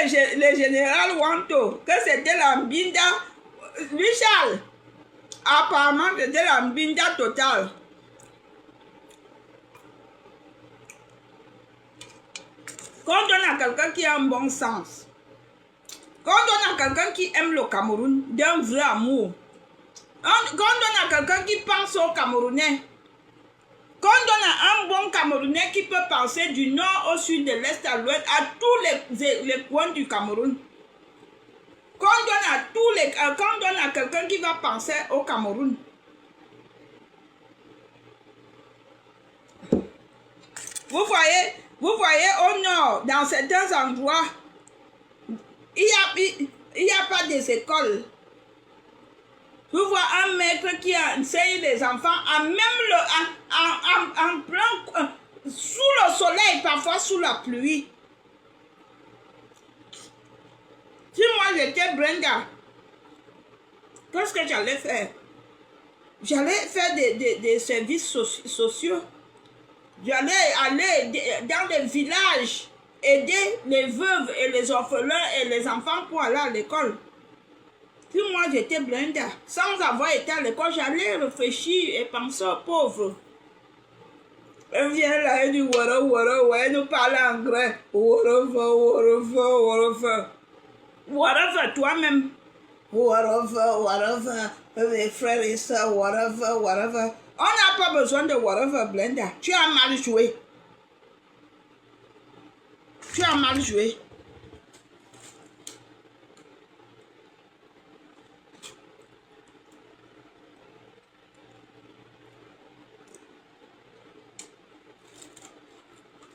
le général Wanto, que c'était la Mbinda. Richard, apparemment, c'était la Mbinda totale. Quand on donne à quelqu'un qui a un bon sens, quand on donne à quelqu'un qui aime le Cameroun, d'un vrai amour, quand on donne à quelqu'un qui pense aux Camerounais, quand on donne à un bon Camerounais qui peut penser du nord au sud, de l'est à l'ouest, à tous les coins du Cameroun, quand on donne à quelqu'un qui va penser au Cameroun, vous voyez au nord, dans certains endroits, il n'y a pas des écoles. Vous voyez un maître qui enseigne les enfants en plein, sous le soleil, parfois sous la pluie. Si moi j'étais Brenda, qu'est-ce que j'allais faire? J'allais faire des services sociaux. J'allais aller dans les villages, aider les veuves et les orphelins et les enfants pour aller à l'école. Si moi j'étais Brenda, sans avoir été à l'école, j'allais réfléchir et penser aux pauvres. Elle vient là, elle dit wara, elle nous parle anglais. Whatever, toi-même. Whatever, mes frères et sœurs, whatever. On n'a pas besoin de whatever, Brenda. Tu as mal joué. Tu as mal joué.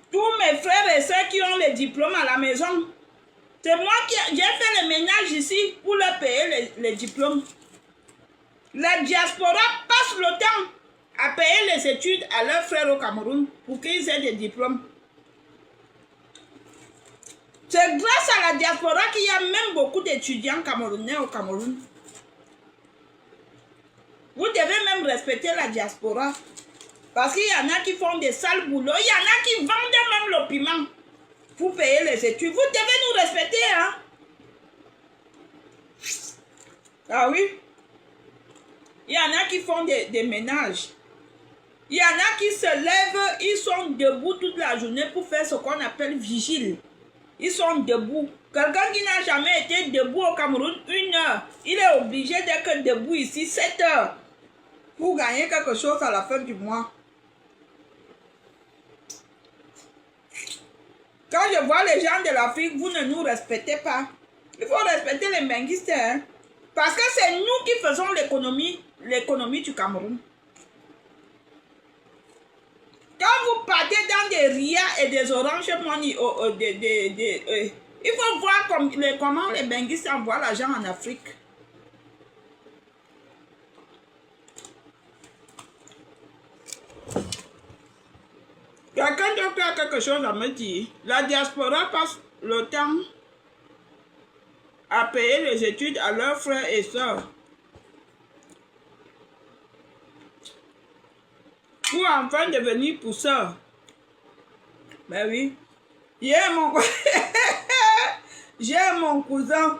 Tous mes frères et sœurs qui ont les diplômes à la maison, c'est moi qui j'ai fait le ménage ici pour leur payer les diplômes. La diaspora passe le temps à payer les études à leurs frères au Cameroun pour qu'ils aient des diplômes. C'est grâce à la diaspora qu'il y a même beaucoup d'étudiants camerounais au Cameroun. Vous devez même respecter la diaspora. Parce qu'il y en a qui font des sales boulots. Il y en a qui vendent même le piment pour payer les études. Vous devez nous respecter, hein? Ah oui? Il y en a qui font des ménages. Il y en a qui se lèvent, ils sont debout toute la journée pour faire ce qu'on appelle vigile. Ils sont debout. Quelqu'un qui n'a jamais été debout au Cameroun 1 heure, il est obligé d'être debout ici 7 heures pour gagner quelque chose à la fin du mois. Quand je vois les gens de l'Afrique, vous ne nous respectez pas. Il faut respecter les mengistes, hein? Parce que c'est nous qui faisons l'économie du Cameroun. Quand vous partez dans des rias et des orange money, il faut voir comment les benguistes envoient l'argent en Afrique. Quelqu'un d'autre a quelque chose à me dire. La diaspora passe le temps à payer les études à leurs frères et sœurs. Pour enfin devenir pousseur. Ben oui. J'ai mon cousin.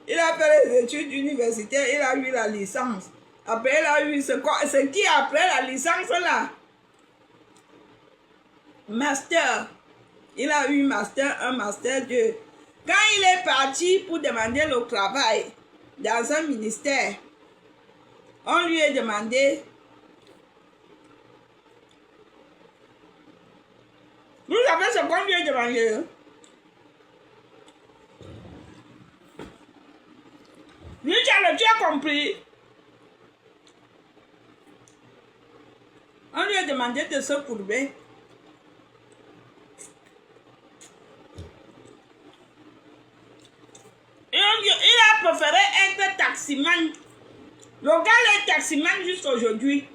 Il a fait les études universitaires, il a eu la licence. Après, il a eu ce qui après la licence là. Master. Il a eu master 1, master 2. Quand il est parti pour demander le travail dans un ministère, on lui a demandé. Vous savez ce qu'on lui a demandé? Lui, tu as compris? On lui a demandé de se courber. Il a préféré être taximan. Le gars est taximan jusqu'à aujourd'hui.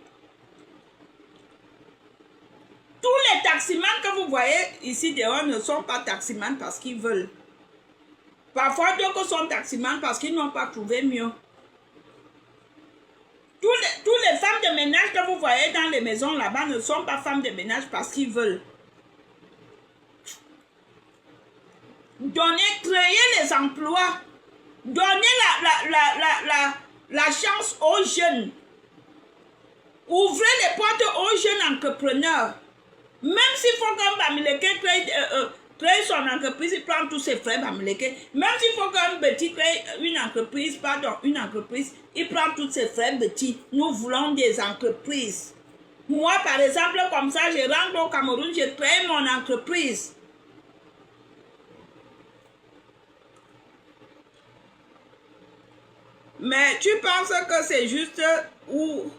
Tous les taximans que vous voyez ici dehors ne sont pas taximans parce qu'ils veulent. Parfois, d'autres sont taximans parce qu'ils n'ont pas trouvé mieux. Tous les femmes de ménage que vous voyez dans les maisons là-bas ne sont pas femmes de ménage parce qu'ils veulent. Donnez, créez les emplois. Donnez la chance aux jeunes. Ouvrez les portes aux jeunes entrepreneurs. Même s'il faut qu'un Bamileke crée son entreprise, il prend tous ses frais Bamileke. Même s'il faut qu'un petit crée une entreprise, il prend tous ses frais petits. Nous voulons des entreprises. Moi, par exemple, comme ça, je rentre au Cameroun, je crée mon entreprise. Mais tu penses que c'est juste ou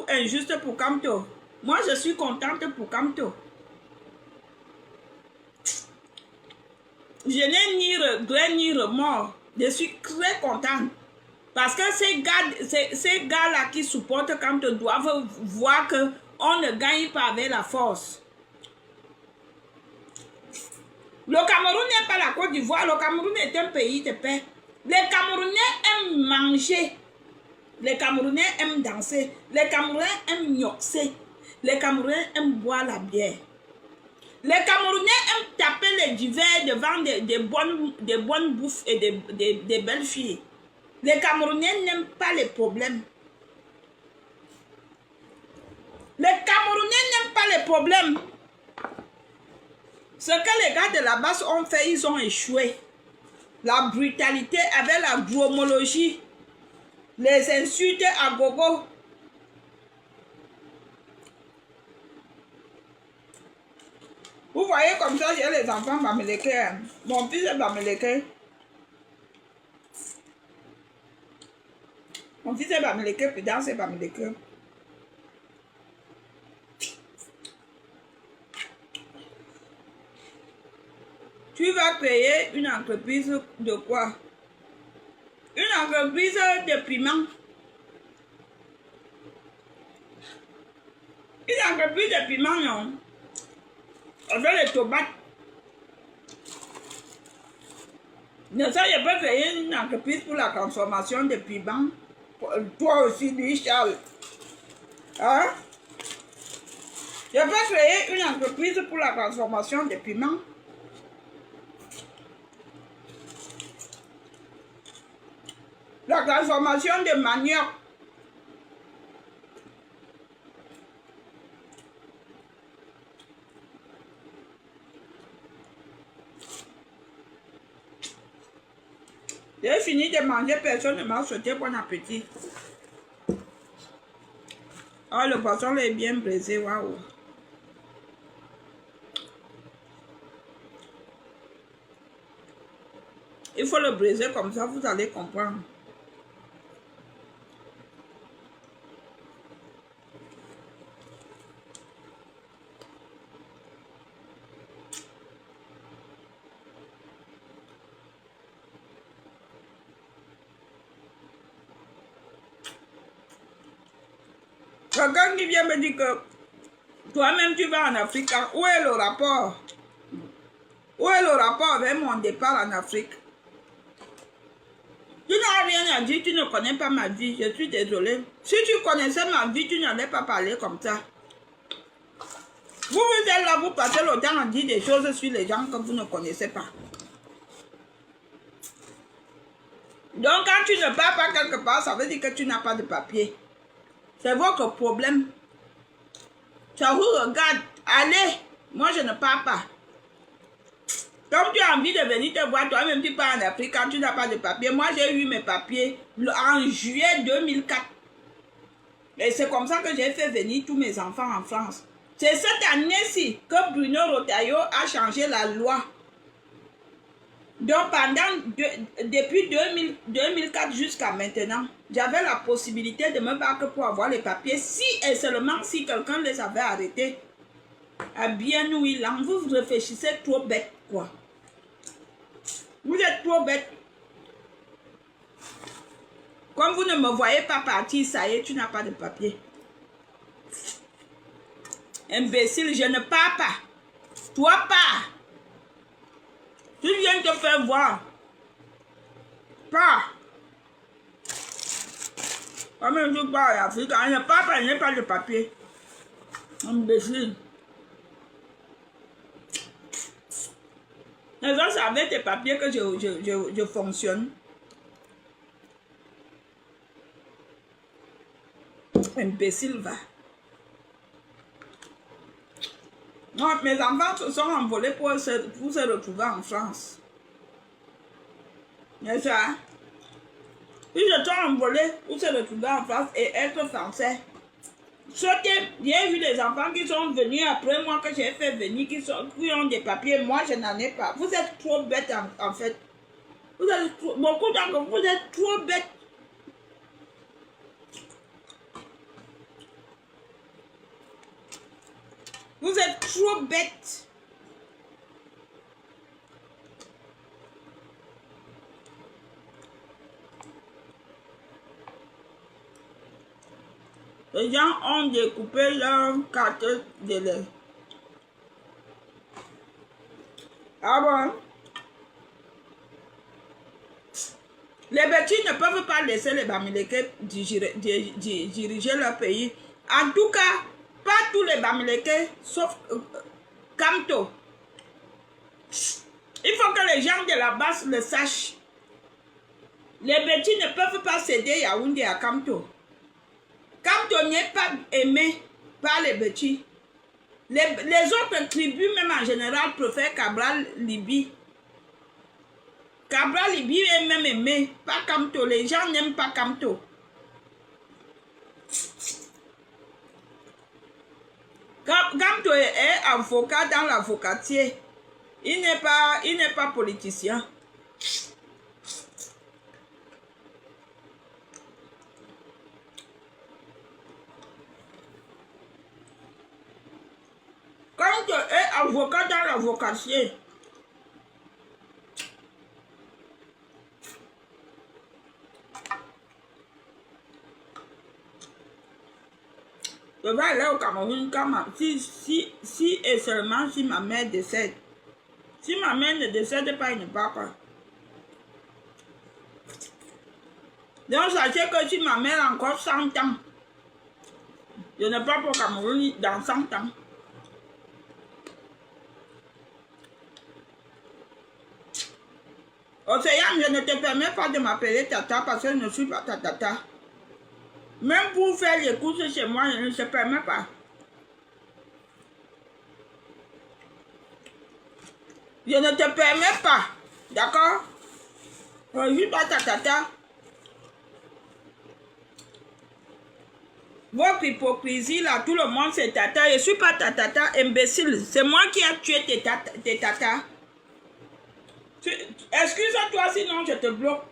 injuste pour Kamto? Moi, je suis contente pour Kamto. Je n'ai ni regret ni remords. Je suis très contente. Parce que ces gars-là qui supportent Kamto doivent voir qu'on ne gagne pas avec la force. Le Cameroun n'est pas la Côte d'Ivoire. Le Cameroun est un pays de paix. Les Camerounais aiment manger. Les Camerounais aiment danser. Les Camerounais aiment gnoxer. Les Camerounais aiment boire la bière. Les Camerounais aiment taper les divers devant des bonnes bouffes et des belles filles. Les Camerounais n'aiment pas les problèmes. Les Camerounais n'aiment pas les problèmes. Ce que les gars de la base ont fait, ils ont échoué. La brutalité avec la gromologie, les insultes à gogo. Vous voyez comme ça, j'ai les enfants Bamileke. Mon fils est Bamileke. Mon fils est Bamileke, puis dans c'est Bamileke. Tu vas créer une entreprise de quoi? Une entreprise de piment. Une entreprise de piment, non? Avec les tomates. Non, ça, je peux créer une entreprise pour la transformation de piment. Toi aussi, lui, Charles. Hein? Je peux créer une entreprise pour la transformation de piment. La transformation de manioc. J'ai fini de manger, personne ne m'a souhaité bon appétit. Oh, le poisson est bien braisé, waouh. Il faut le braiser comme ça, vous allez comprendre. Quelqu'un qui vient me dire que toi-même tu vas en Afrique, où est le rapport? Où est le rapport avec mon départ en Afrique? Tu n'as rien à dire, tu ne connais pas ma vie, je suis désolée. Si tu connaissais ma vie, tu n'allais pas parler comme ça. Vous êtes là, vous passez le temps à dire des choses sur les gens que vous ne connaissez pas. Donc quand tu ne pars pas quelque part, ça veut dire que tu n'as pas de papier. C'est votre problème. Ça vous regarde. Allez, moi je ne pars pas. Comme tu as envie de venir te voir, toi-même tu pars en Afrique quand tu n'as pas de papier. Moi j'ai eu mes papiers en juillet 2004. Et c'est comme ça que j'ai fait venir tous mes enfants en France. C'est cette année-ci que Bruno Retailleau a changé la loi. Donc depuis 2004 jusqu'à maintenant, j'avais la possibilité de me battre pour avoir les papiers si et seulement si quelqu'un les avait arrêtés. Ah bien oui, là, vous réfléchissez trop bête, quoi. Vous êtes trop bête. Comme vous ne me voyez pas partir, ça y est, tu n'as pas de papier. Imbécile, je ne pars pas. Toi, pars. Tu viens te faire voir. Pars. Comme je pars en Afrique, je ne pars pas, je n'ai pas de papier. Imbécile. Les autres, c'est avec tes papiers que je fonctionne. Imbécile, va. Non, mes enfants se sont envolés pour se retrouver en France. C'est ça. Ils se sont envolés pour se retrouver en France et être français. Sauf que j'ai vu des enfants qui sont venus après moi, que j'ai fait venir, qui ont des papiers. Moi, je n'en ai pas. Vous êtes trop bêtes en fait. Vous êtes beaucoup d'entre vous êtes trop bêtes. Vous êtes trop bêtes. Les gens ont découpé leur carte de lait. Ah bon? Les bêtis ne peuvent pas laisser les Bamileke diriger leur pays. En tout cas, pas tous les Bamileke, sauf Kamto. Il faut que les gens de la base le sachent. Les bêtis ne peuvent pas céder Yaoundé à Kamto. Kamto n'est pas aimé par les bêtis. Les autres tribus, même en général, préfèrent Cabral Libye. Cabral Libye est même aimé, pas Kamto. Les gens n'aiment pas Kamto. Kamto est avocat dans l'avocatier. Il n'est pas politicien. Kamto est avocat dans l'avocatier. Je vais aller au Cameroun si et seulement si ma mère décède. Si ma mère ne décède pas, il ne part pas. Donc, sachez que si ma mère a encore 100 ans, je ne pars pas au Cameroun dans 100 ans. Océane, je ne te permets pas de m'appeler Tata parce que je ne suis pas ta Tata. Même pour faire les courses chez moi, je ne te permets pas. Je ne te permets pas. D'accord? Je ne suis pas ta Tata. Votre hypocrisie là, tout le monde c'est Tata. Je ne suis pas ta Tata, imbécile. C'est moi qui ai tué tes tatas. Excuse-toi, sinon je te bloque.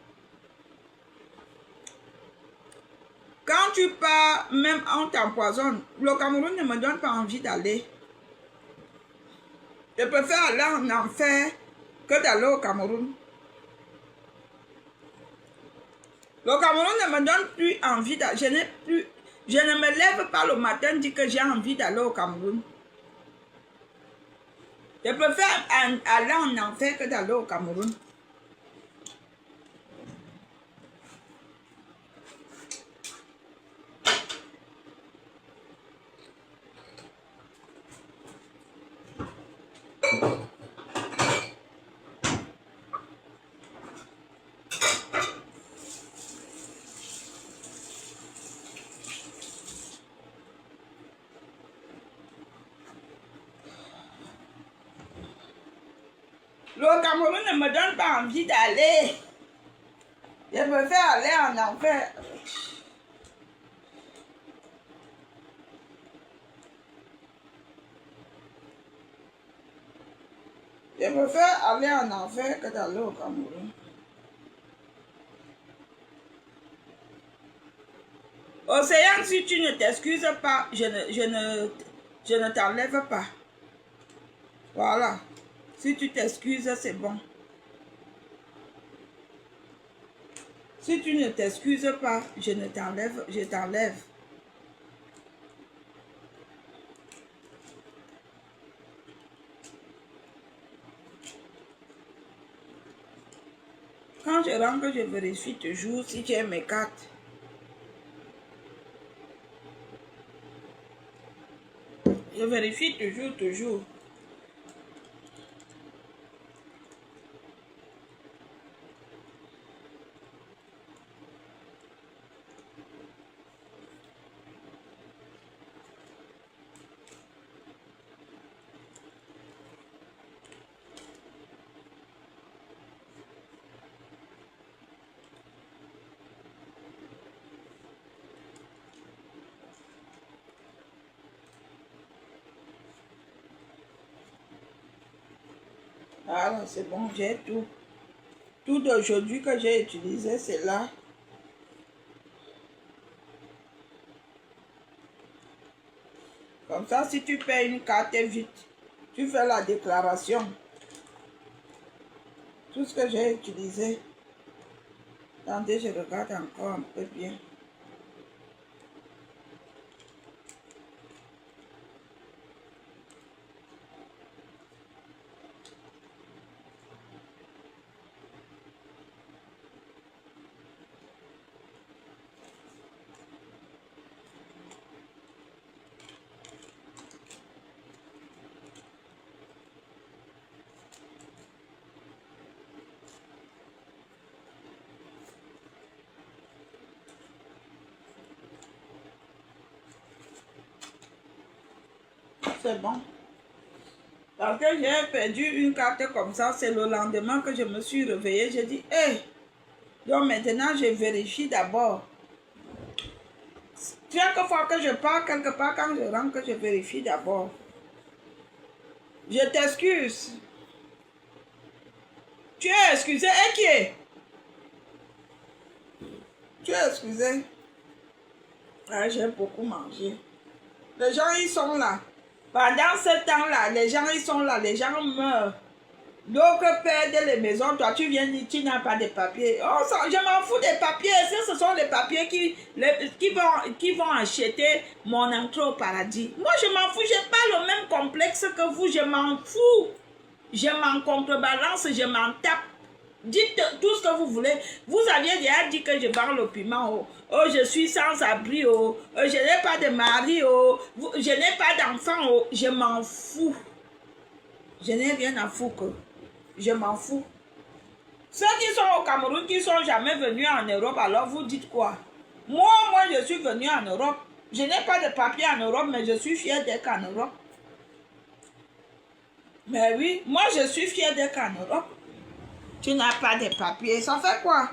Quand tu pars, même on t'empoisonne. Le Cameroun ne me donne pas envie d'aller. Je préfère aller en enfer que d'aller au Cameroun. Le Cameroun ne me donne plus envie d'aller. Je ne me lève pas le matin et dis que j'ai envie d'aller au Cameroun. Je préfère aller en enfer que d'aller au Cameroun. Le Cameroun ne me donne pas envie d'aller. Je préfère aller en enfer. Je préfère aller en enfer que d'aller au Cameroun. Océane, si tu ne t'excuses pas, je ne t'enlève pas. Voilà. Si tu t'excuses, c'est bon. Si tu ne t'excuses pas, je t'enlève. Quand je rentre, je vérifie toujours si j'ai mes cartes. Je vérifie toujours. Voilà, c'est bon, j'ai tout. Tout d'aujourd'hui que j'ai utilisé, c'est là. Comme ça, si tu payes une carte vite, tu fais la déclaration. Tout ce que j'ai utilisé. Attendez, je regarde encore un peu bien. C'est bon. Parce que j'ai perdu une carte comme ça, c'est le lendemain que je me suis réveillée. J'ai dit, hé, donc maintenant je vérifie d'abord. Chaque fois que je pars quelque part, quand je rentre, que je vérifie d'abord. Je t'excuse. Tu es excusé et qui est? Tu es excusé. Ah, j'ai beaucoup mangé. Les gens, ils sont là. Pendant ce temps-là, les gens, ils sont là. Les gens meurent. D'autres perdent les maisons. Toi, tu viens dire, tu n'as pas de papiers. Oh, ça, je m'en fous des papiers. Ce sont les papiers qui vont acheter mon entrée au paradis. Moi, je m'en fous. Je n'ai pas le même complexe que vous. Je m'en fous. Je m'en contrebalance. Je m'en tape. Dites tout ce que vous voulez. Vous aviez déjà dit que je vends le piment. Oh, oh je suis sans abri. Oh, je n'ai pas de mari. Oh, je n'ai pas d'enfant. Oh, je m'en fous. Je n'ai rien à foutre. Je m'en fous. Ceux qui sont au Cameroun, qui ne sont jamais venus en Europe, alors vous dites quoi? Moi, je suis venu en Europe. Je n'ai pas de papier en Europe, mais je suis fière d'être en Europe. Mais oui, moi, je suis fière d'être en Europe. Tu n'as pas de papier. Ça fait quoi?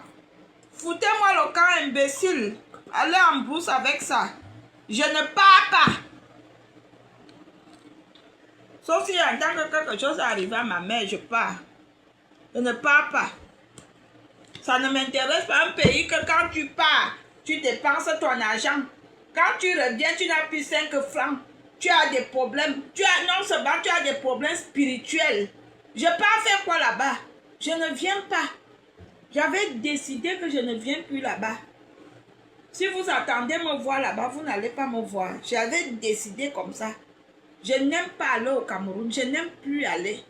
Foutez-moi le camp imbécile. Allez en bourse avec ça. Je ne pars pas. Sauf si en tant que quelque chose arrive à ma mère, je pars. Je ne pars pas. Ça ne m'intéresse pas un pays que quand tu pars, tu dépenses ton argent. Quand tu reviens, tu n'as plus 5 francs. Tu as des problèmes. Non seulement tu as des problèmes spirituels. Je pars faire quoi là-bas? Je ne viens pas. J'avais décidé que je ne viens plus là-bas. Si vous attendez me voir là-bas, vous n'allez pas me voir. J'avais décidé comme ça. Je n'aime pas aller au Cameroun. Je n'aime plus aller.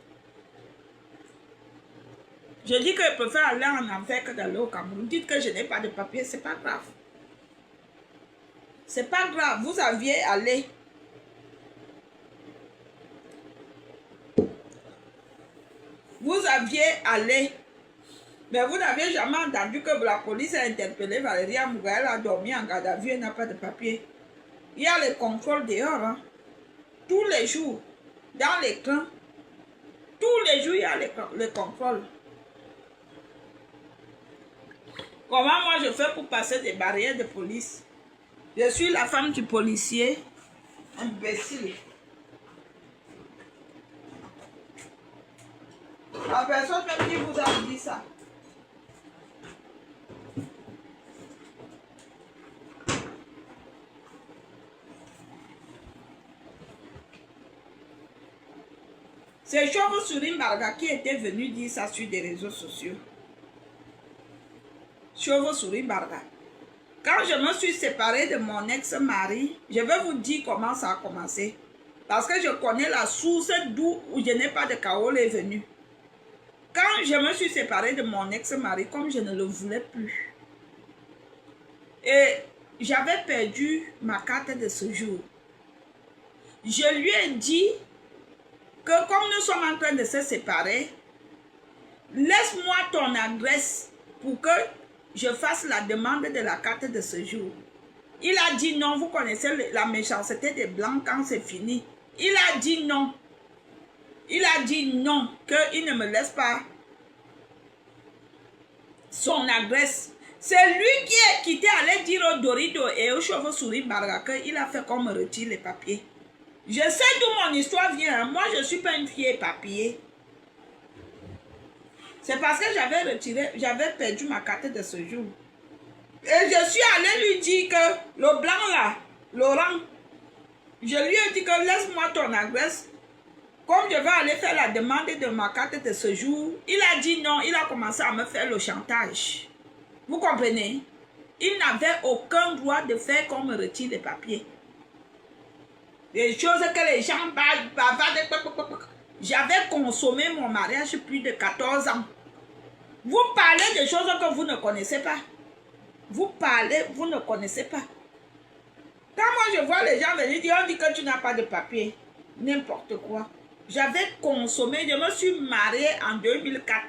Je dis que je préfère aller en enfer que d'aller au Cameroun. Dites que je n'ai pas de papier, c'est pas grave. C'est pas grave. Vous aviez allé. Vous aviez allé. Mais vous n'avez jamais entendu que la police a interpellé Valérie Amouga. Elle a dormi en garde à vue, elle n'a pas de papier. Il y a les contrôles dehors. Hein. Tous les jours. Dans les camps. Tous les jours, il y a les contrôles. Comment moi je fais pour passer des barrières de police? Je suis la femme du policier. Imbécile. La personne même qui vous a dit ça. C'est Chauve-souris Mbarga qui était venu dire ça sur des réseaux sociaux. Chauve-souris Mbarga. Quand je me suis séparée de mon ex-mari, je vais vous dire comment ça a commencé. Parce que je connais la source d'où je n'ai pas de Kaole est venu. Quand je me suis séparée de mon ex-mari, comme je ne le voulais plus, et j'avais perdu ma carte de séjour, je lui ai dit que comme nous sommes en train de se séparer, laisse-moi ton adresse pour que je fasse la demande de la carte de séjour. Il a dit non, vous connaissez la méchanceté des Blancs quand c'est fini. Il a dit non. Il a dit non, qu'il ne me laisse pas son adresse. C'est lui qui est quitté, allait dire au Dorido et au Chauve-souris Mbarga qu'il a fait qu'on me retire les papiers. Je sais d'où mon histoire vient. Moi, je ne suis pas une fille papier. C'est parce que j'avais perdu ma carte de séjour. Et je suis allée lui dire que le blanc là, Laurent, je lui ai dit que laisse-moi ton adresse. Comme je vais aller faire la demande de ma carte de séjour, il a dit non, il a commencé à me faire le chantage. Vous comprenez? Il n'avait aucun droit de faire qu'on me retire les papiers. Des choses que les gens bavardent. J'avais consommé mon mariage plus de 14 ans. Vous parlez de choses que vous ne connaissez pas. Vous parlez, vous ne connaissez pas. Quand moi je vois les gens venir dire, on dit que tu n'as pas de papier. N'importe quoi. J'avais consommé, je me suis mariée en 2004.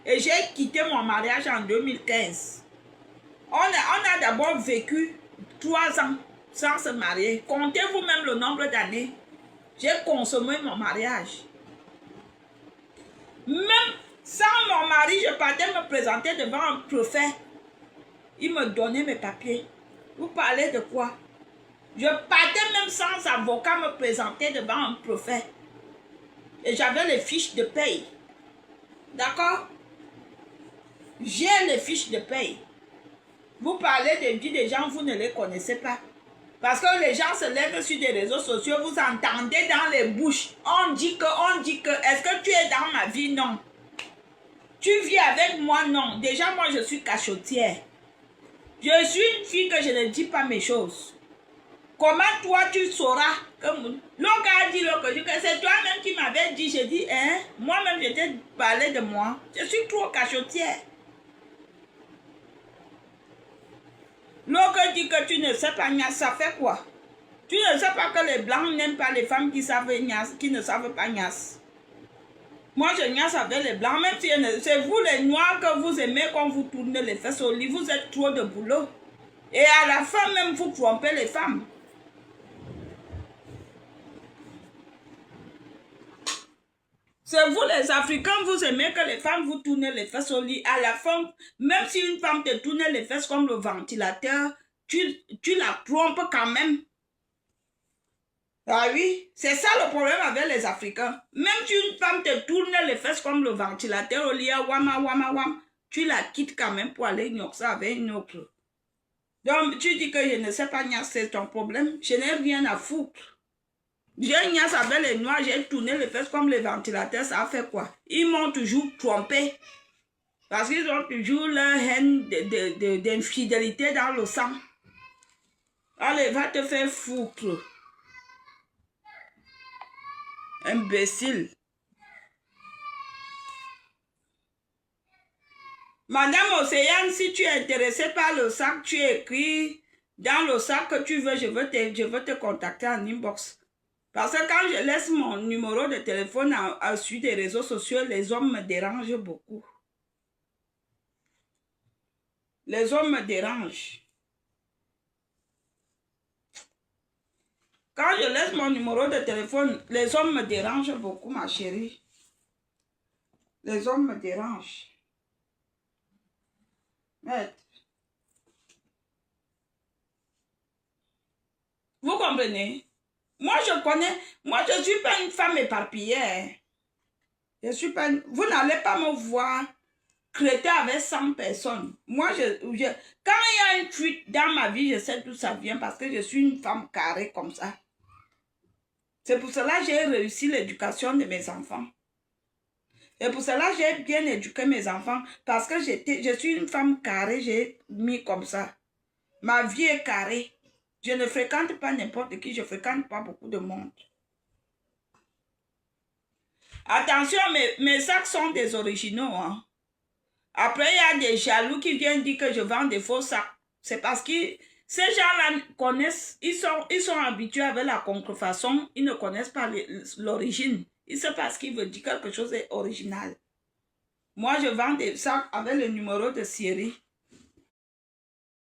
Et j'ai quitté mon mariage en 2015. On a d'abord vécu 3 ans sans se marier. Comptez-vous même le nombre d'années. J'ai consommé mon mariage. Même sans mon mari, je partais me présenter devant un préfet. Il me donnait mes papiers. Vous parlez de quoi? Je partais même sans avocat me présenter devant un préfet. Et j'avais les fiches de paye. D'accord? J'ai les fiches de paye. Vous parlez de vie des gens, vous ne les connaissez pas. Parce que les gens se lèvent sur des réseaux sociaux, vous entendez dans les bouches. On dit que, est-ce que tu es dans ma vie? Non. Tu vis avec moi? Non. Déjà, moi, je suis cachotière. Je suis une fille que je ne dis pas mes choses. Comment toi, tu sauras que... L'autre a dit que c'est toi-même qui m'avais dit. J'ai dit, hein? Moi-même, je t'ai parlé de moi. Je suis trop cachotière. L'autre dit que tu ne sais pas Nias, ça fait quoi? Tu ne sais pas que les blancs n'aiment pas les femmes qui savent Nias, qui ne savent pas Nias. Moi, je Nias avec les blancs, même si c'est vous les noirs que vous aimez quand vous tournez les fesses au lit, vous êtes trop de boulot. Et à la fin, même vous trompez les femmes. C'est vous les Africains, vous aimez que les femmes vous tournent les fesses au lit. À la fin, même si une femme te tourne les fesses comme le ventilateur, tu la trompes quand même. Ah oui, c'est ça le problème avec les Africains. Même si une femme te tourne les fesses comme le ventilateur au lit, wam, tu la quittes quand même pour aller ça avec une autre. Donc, tu dis que je ne sais pas, c'est ton problème. Je n'ai rien à foutre. J'ai Nias avec les noirs, j'ai tourné les fesses comme les ventilateurs, ça a fait quoi? Ils m'ont toujours trompé. Parce qu'ils ont toujours leur haine d'infidélité dans le sang. Allez, va te faire foutre. Imbécile. Madame Océane, si tu es intéressée par le sac, tu écris dans le sac que tu veux, je veux te contacter en inbox. Parce que quand je laisse mon numéro de téléphone sur des réseaux sociaux, les hommes me dérangent beaucoup. Les hommes me dérangent. Quand je laisse mon numéro de téléphone, les hommes me dérangent beaucoup, ma chérie. Les hommes me dérangent. Mais, vous comprenez? Moi, je ne suis pas une femme éparpillée. Je suis pas vous n'allez pas me voir traiter avec 100 personnes. Moi, quand il y a une fuite dans ma vie, je sais d'où ça vient parce que je suis une femme carrée comme ça. C'est pour cela que j'ai réussi l'éducation de mes enfants. Et pour cela, j'ai bien éduqué mes enfants parce que je suis une femme carrée, j'ai mis comme ça. Ma vie est carrée. Je ne fréquente pas n'importe qui, je ne fréquente pas beaucoup de monde. Attention, mes sacs sont des originaux. Hein. Après, il y a des jaloux qui viennent dire que je vends des faux sacs. C'est parce que ces gens-là connaissent, ils sont habitués avec la contrefaçon, ils ne connaissent pas l'origine. Ils savent pas ce qui veut dire quelque chose est original. Moi, je vends des sacs avec le numéro de série.